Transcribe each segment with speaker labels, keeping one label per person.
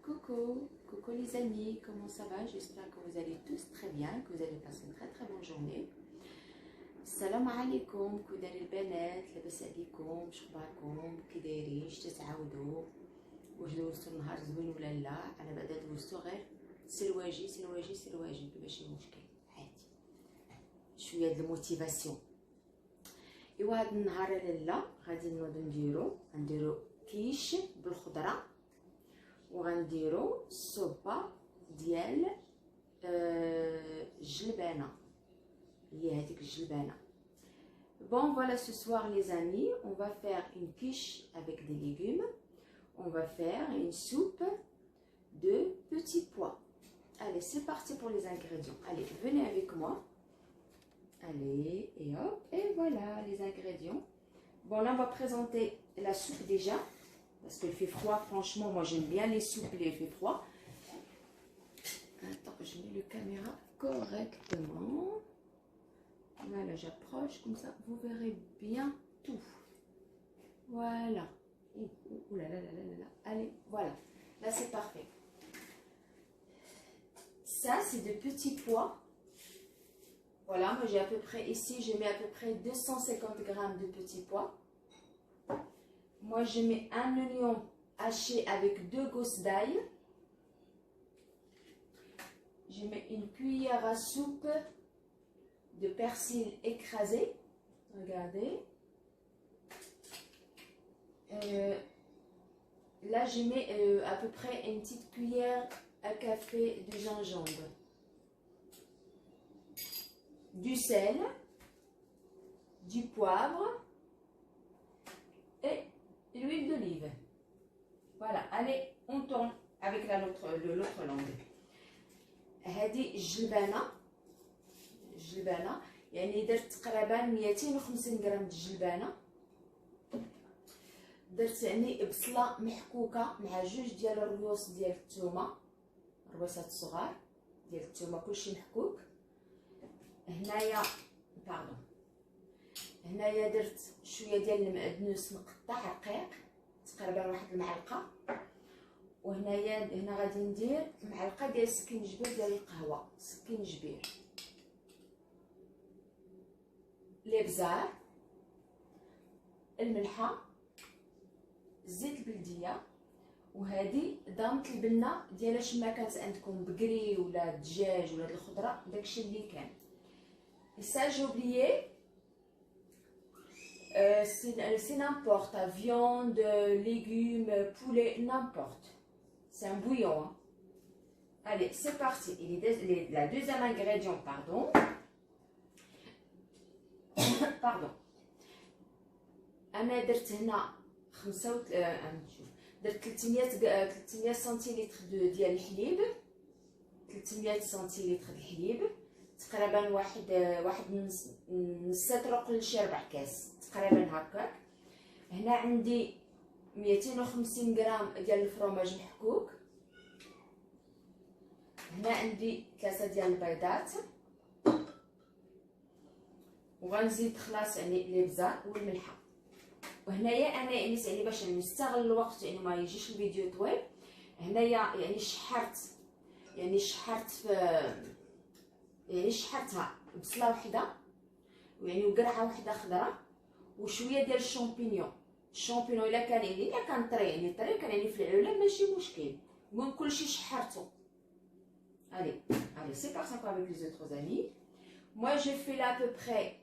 Speaker 1: Coucou les amis, comment ça va? J'espère que vous allez tous très bien, que vous allez passer une très bonne journée. السلام عليكم كي دايرين البنات، لاباس عليكم؟ شخباركم؟ كي دايرين؟ تتعاودوا؟ واش دوزتوا النهار زوين ولا لا؟ انا بعدا دوزتو غير سلواجي ماشي مشكل عادي، شويه د الموتيفاسيون. ايوا هاد النهار لالا غادي نوضو نديرو كيش بالخضره، وغنديرو الصوبه ديال الجلبانه، هي هذيك الجلبانه. Bon, voilà, ce soir les amis, on va faire une quiche avec des légumes. On va faire une soupe de petits pois. Allez, c'est parti pour les ingrédients. Allez, venez avec moi. Allez, et hop, et voilà les ingrédients. Bon, là on va présenter la soupe déjà, parce qu'il fait froid. Franchement, moi j'aime bien les soupes, il fait froid. Attends, je mets le caméra correctement. Voilà, j'approche comme ça, vous verrez bien tout. Voilà. Ouh là là là là là. Allez, voilà. Là, c'est parfait. Ça, c'est de petits pois. Voilà, moi j'ai à peu près, ici, je mets à peu près 250 grammes de petits pois. Moi, je mets un oignon haché avec 2 gousses d'ail. Je mets une cuillère à soupe de persil écrasé, regardez. Là je mets à peu près une petite cuillère à café de gingembre, du sel, du poivre et l'huile d'olive. Voilà, allez, on tourne avec l'autre langue. هذه الجلبانه يعني درت تقريبا 250 غرام د الجلبانه. درت يعني بصله محكوكه مع 2 ديال الريوس ديال الثومه، الرويسات الصغار ديال الثومه، كلشي محكوك. هنايا درت شويه ديال المعدنوس مقطع رقيق، تقريبا واحد المعلقه. هنا غادي ندير معلقه ديال السكينجبير ديال القهوه، سكينجبير، الابزار، الملحه، الزيت البلديه، وهذه ضامه البنه ديال اش ما كانت عندكم، بقري ولا دجاج ولا الخضره، داكشي اللي كان. Ça j'ai oublié, c'est n'importe, viande, légumes, poulet, n'importe. C'est un bouillon. Hein. Allez, c'est parti. La deuxième ingrédient, pardon. Pardon. أنا درت هنا 300 سنتيلتر ديال الحليب، 300 سنتيلتر الحليب، تقريبا واحد نص رقل لشي 4 كاس تقريبا هكاك. هنا عندي 250 غرام ديال الفرماج محكوك. هنا عندي 3 ديال البيضات، وغنزيد خلاص يعني الابزار والملحه. وهنايا انا يعني باش نستغل الوقت، يعني ما يجيش الفيديو طويل، هنايا يعني شحرتها بصله وحده، ويعني وقرعه وحده خضراء، وشويه ديال الشامبينيون. الا كان طري، يعني طري كان يعني في العلا ماشي مشكل، المهم كلشي شحرته. Allez, c'est parti encore avec les autres amis. Moi, je fais là à peu près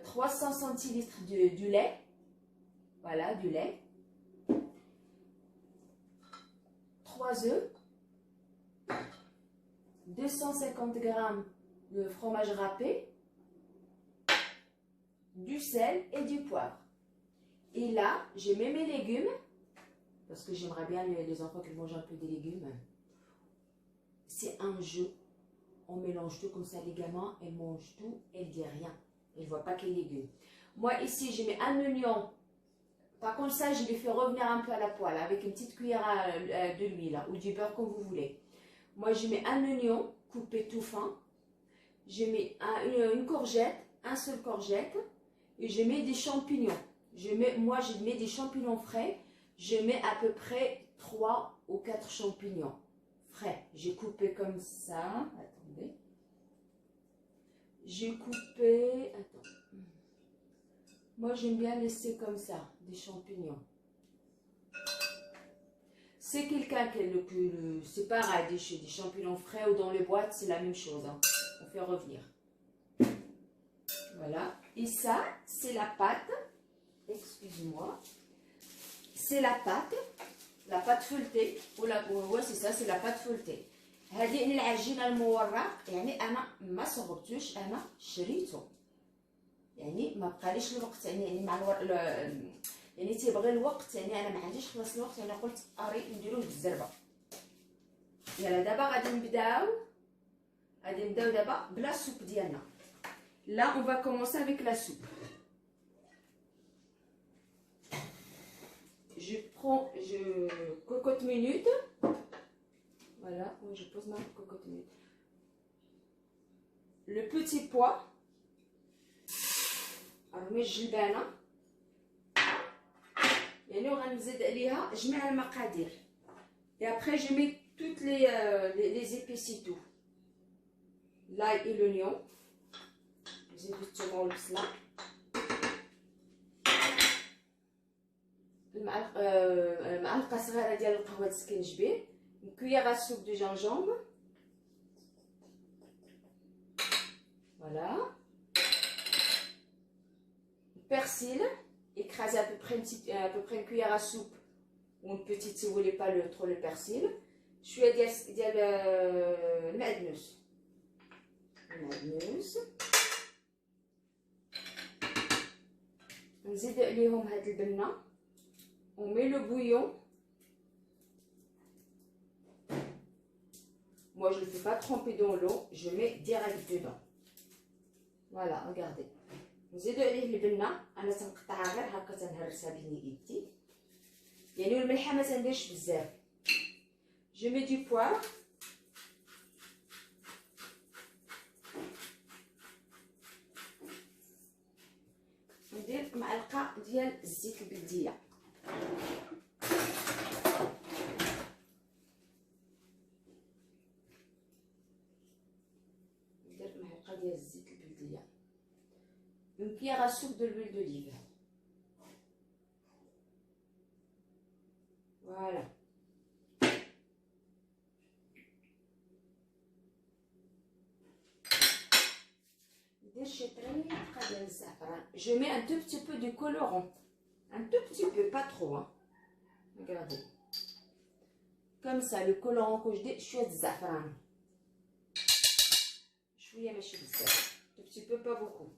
Speaker 1: 300 centilitres du lait. Voilà, du lait. 3 œufs. 250 grammes de fromage râpé. Du sel et du poivre. Et là, je mets mes légumes. Parce que j'aimerais bien les enfants qui mangent un peu des légumes. C'est un jeu, on mélange tout comme ça, les gamins, elles mangent tout, elles disent rien, elles ne voient pas que les légumes. Moi ici, je mets un oignon, par contre ça, je le fais revenir un peu à la poêle, avec une petite cuillère de l'huile, ou du beurre comme vous voulez. Moi je mets un oignon coupé tout fin, je mets une courgette, un seul courgette, et je mets des champignons. Moi je mets des champignons frais, je mets à peu près 3 ou 4 champignons frais. J'ai coupé comme ça. Attendez. J'ai coupé... Attends. Moi, j'aime bien laisser comme ça, des champignons. C'est quelqu'un qui le... C'est pareil, des champignons frais ou dans les boîtes, c'est la même chose. Hein. On fait revenir. Voilà. Et ça, c'est la pâte. Excuse-moi. C'est la pâte feuilletée. Ouais, c'est ça, c'est la pâte feuilletée. هذه العجينه المورق يعني انا ما صغرتوش انا شريته يعني ما بقاليش الوقت يعني مع يعني تيبغي الوقت يعني انا ما عنديش خلاص الوقت انا قلت اري نديروه بالزربه. يلا دابا غادي نبداو دابا بلا سوب ديالنا. Là on va commencer avec la soupe. Je cocotte minute. Voilà, je pose ma cocotte minute. Le petit pois. رمي الجلبانه يعني وغنزيد عليها جميع المقادير. Et après je mets toutes les épices tout. L'ail et l'oignon. نزيد الثومه والبصله. معلقه صغيره ديال القهوه السكنجبير. Une cuillère à soupe de gingembre. Voilà. Persil, écrasé à peu près une cuillère à soupe ou une petite si vous voulez pas trop le persil. شويه ديال المعدنوس. نزيد عليهم هاد البنه. On met le bouillon. Moi, je ne le fais pas tremper dans l'eau, je mets direct dedans. Voilà, regardez. نزيدو عليه البنه، انا تنقطعها غير هكا تنهرسها بين يدي. يعني والملحه ما تنديرش بزاف. Je mets du poivre. ندير معلقه ديال الزيت البلديه. Une cuillère à soupe de l'huile d'olive. Voilà. Je mets un tout petit peu de colorant. Un tout petit peu, pas trop. Hein. Regardez. Comme ça, le colorant que je dis, je suis à zafran. Je suis à mes cheveux. Un petit peu, pas beaucoup.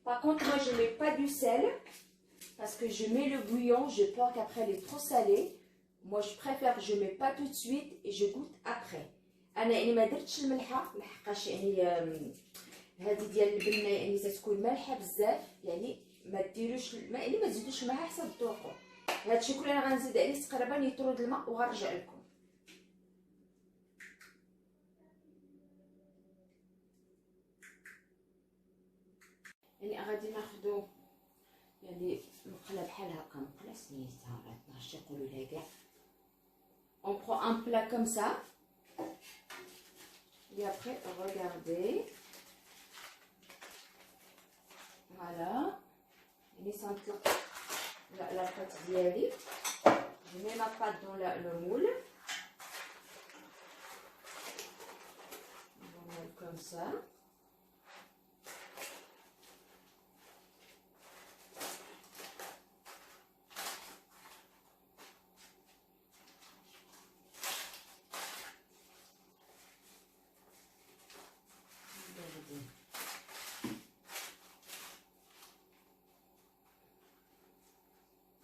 Speaker 1: Par contre, moi, je ne mets pas du sel parce que je mets le bouillon. J'ai peur qu'après, elle est trop salée. Moi, je préfère, je ne mets pas tout de suite et je goûte après. أنا يعني ما درتش الملحة لحقاش يعني هذه ديال البنة يعني تتكون مالحة بزاف يعني ما ديروش يعني ما تزيدوش معها حسب ذوقكم. هادشي كله أنا غنزيد عليه تقريبا يطرو د الماء وغنرجع لكم. يعني غادي ناخدو يعني مقله بحال هكا مقله سميتها راه 12 يقولوا لها كاع. On prend un plat comme ça et après regardez voilà يعني سنطلق la pâte ديالي. Je mets ma pâte dans le moule. On va mettre comme ça.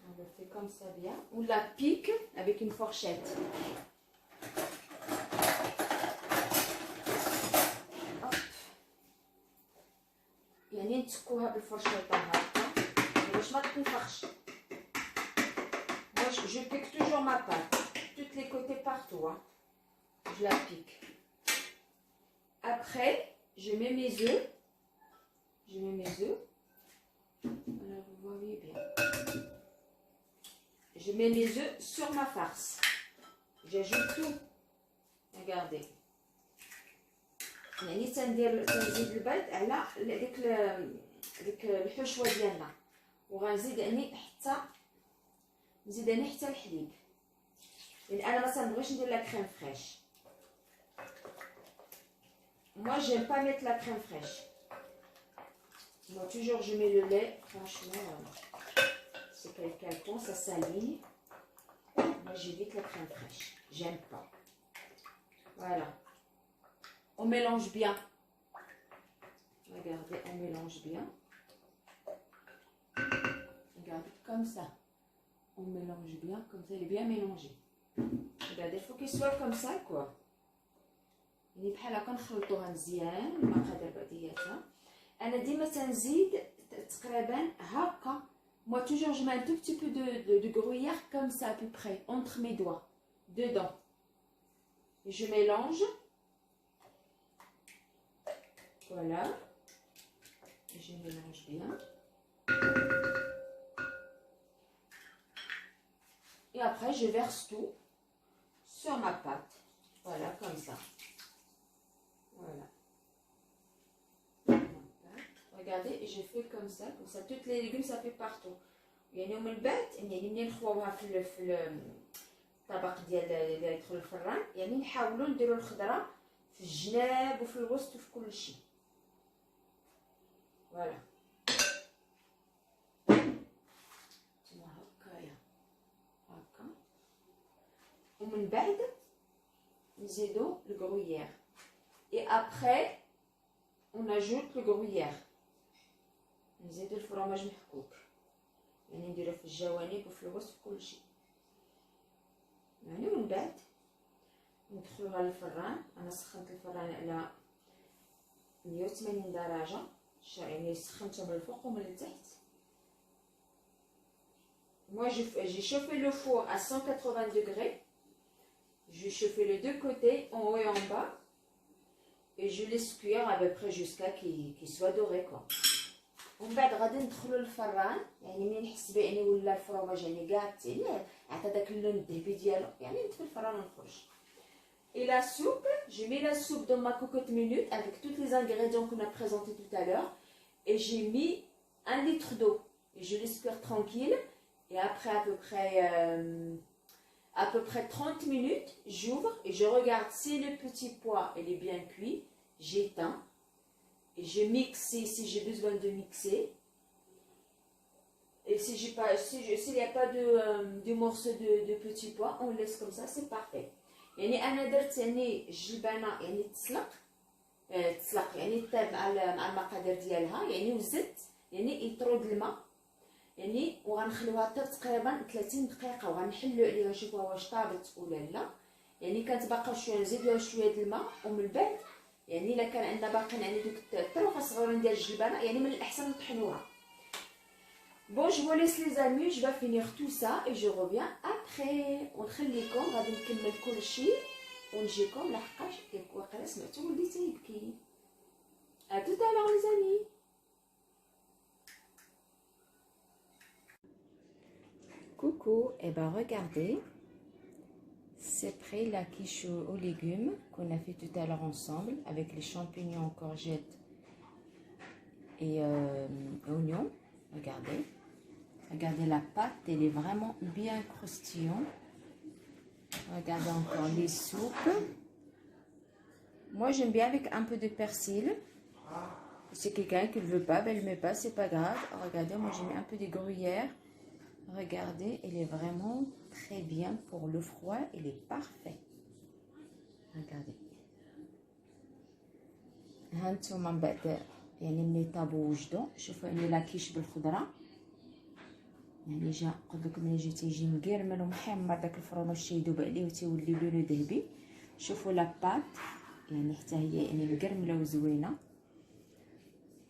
Speaker 1: On le fait comme ça bien. On la pique avec une fourchette. Hop. يعني نتكوها بالفرشاطة هكا باش ما تنفخش. Moi je pique toujours ma pâte, tous les côtés partout. Hein. Je la pique. Après, je mets mes œufs. Voilà, vous voyez bien. Je mets mes œufs sur ma farce. j'ajoute tout. Regardez. يعني تنزيد البرد على ديك الحشوه ديالنا، وغنزيد يعني حتى الحليب، لان انا ما تنبغيش ندير لا كريم فريش. Moi j'aime pas mettre la crème fraîche. Moi toujours je mets le lait, franchement c'est quelqu'un con, ça salit. Moi j'évite la crème fraîche, j'aime pas. Voilà. On mélange bien. Regardez, on mélange bien. Regardez, comme ça. On mélange bien, comme ça, il est bien mélangé. Regardez, il faut qu'il soit comme ça, quoi. يعني بحال هكا نخلطوها مزيان المقادير بعضياتها. انا ديما تنزيد تقريبا هكا. Moi toujours je mets un tout petit peu de gruyère comme ça à peu près entre mes doigts dedans. Et je mélange. Voilà. Et je mélange bien. Et après je verse tout sur ma pâte. Voilà, comme ça. Voilà. Regardez, et je fais comme ça, tous les légumes ça fait partout. يعني ومن بعد يعني ملي نخووها في الطبق ديال اللي يدخل الفران، يعني نحاولوا نديروا الخضره في الجناب وفي الوسط وفي كل شيء. فوالا هكايا هكا. ومن بعد نزيدوا الكرويير. Et après, on ajoute le gruyère. نزيدو الفرماج محكوك، يعني نديروه في الجوانب وفي الوسط في كل شيء. يعني ومن بعد ندخلوها للفران. انا سخنت الفران على 180 درجة، يعني سخنته من الفوق ومن التحت. Moi j'ai chauffé le four à 180 degrés. Je chauffais les deux côtés, en haut et en bas. Et je laisse cuire à peu près jusqu'à qu'il soit doré quoi. ومن بعد غادي ندخلو للفران، يعني ملي نحس باني ولا الفرماج يعني كاع عطى داك اللون الذهبي ديالو، يعني ندخل الفران ونخرج. Et la soupe, je mets la soupe dans ma cocotte minute avec tous les ingrédients qu'on a présentés tout à l'heure. Et j'ai mis 1 litre d'eau. Et je laisse cuire tranquille. Et après à peu près 30 minutes, j'ouvre et je regarde si le petit pois il est bien cuit. J'éteins. Et je mixe si j'ai besoin de mixer. Et s'il n'y a pas de morceaux de petits pois, on laisse comme ça, c'est parfait. يعني انا درت يعني الجلبانه يعني تسلق يعني طاب مع المقادير ديالها، يعني وزدت يعني يطرد الماء، يعني وغنخليوها طيب تقريبا 30 دقيقه وغنحلو عليها نشوفوها واش طابت ولا لا. يعني كانت باقا شويه نزيدوها شويه د الماء، ومن بعد يعني الا كان عندنا باقيين يعني دوك الطروفه الصغيرين ديال الجلبانه يعني من الاحسن نطحنوها. Bon, je vous laisse les amis, je vais finir tout ça et je reviens après. ونخليكم غادي نكمل كل شيء ونجيكم لحقاش واقيلا سمعتو وليت يبكي. À tout à l'heure les amis. Coucou, et ben regardez, c'est prêt la quiche aux légumes qu'on a fait tout à l'heure ensemble avec les champignons, courgettes et oignons. Regardez. Regardez la pâte, elle est vraiment bien croustillante. Regardez encore les soupes. Moi j'aime bien avec un peu de persil. C'est quelqu'un qui ne le veut pas, ben, elle ne met pas, c'est pas grave. Regardez, moi j'ai mis un peu de gruyère. Regardez, elle est vraiment très bien pour le froid, elle est parfait. Regardez. هانتوما من بعد يعني ملي طابو وجدو شوفوا اني لا كيش بالخضره، يعني جا قلت لكم ملي جا تيجي مقرمل ومحمر داك الفرماج تيذوب عليه وتيولي لونه ذهبي. شوفوا لا بات يعني حتى هي يعني مقرمله وزوينه.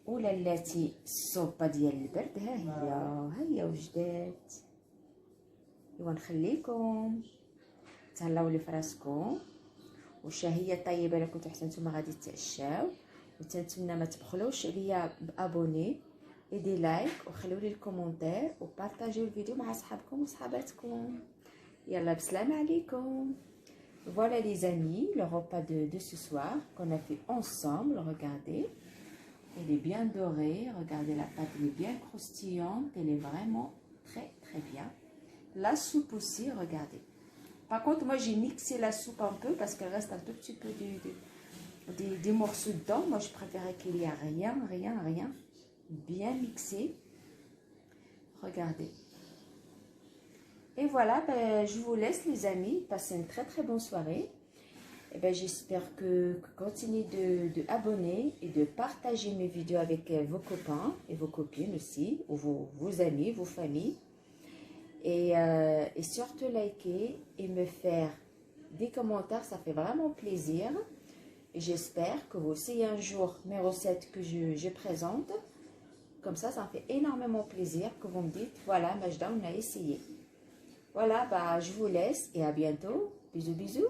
Speaker 1: ولاتي الصوبه ديال البرد ها هي وجدات. ايوا نخليكم تهلاو لي فراسكم وشهيه طيبه. الا كنتو حتى نتوما غادي تعشاو، وتنتمنى ما تبخلوش عليا بابوني ودي لايك وخليو لي الكومونتير وبارطاجيو الفيديو مع صحابكم وصحاباتكم. يلا بسلام عليكم. Voilà les amis, le repas de ce soir qu'on a fait ensemble. Regardez, elle est bien dorée. Regardez, la pâte, elle est bien croustillante. Elle est vraiment très très bien. La soupe aussi, regardez. Par contre, moi j'ai mixé la soupe un peu parce qu'il reste un tout petit peu des morceaux dedans. Moi je préférais qu'il y ait rien. Bien mixé. Regardez. Et voilà, ben, je vous laisse les amis. Passez une très très bonne soirée. Et ben, j'espère que continuez de abonner et de partager mes vidéos avec vos copains et vos copines aussi, ou vos amis, vos familles. Et surtout liker et me faire des commentaires, ça fait vraiment plaisir. Et j'espère que vous essayez un jour mes recettes que je présente. Comme ça me fait énormément plaisir que vous me dites, voilà, Majda, on a essayé. Voilà, bah, je vous laisse et à bientôt. Bisous, bisous.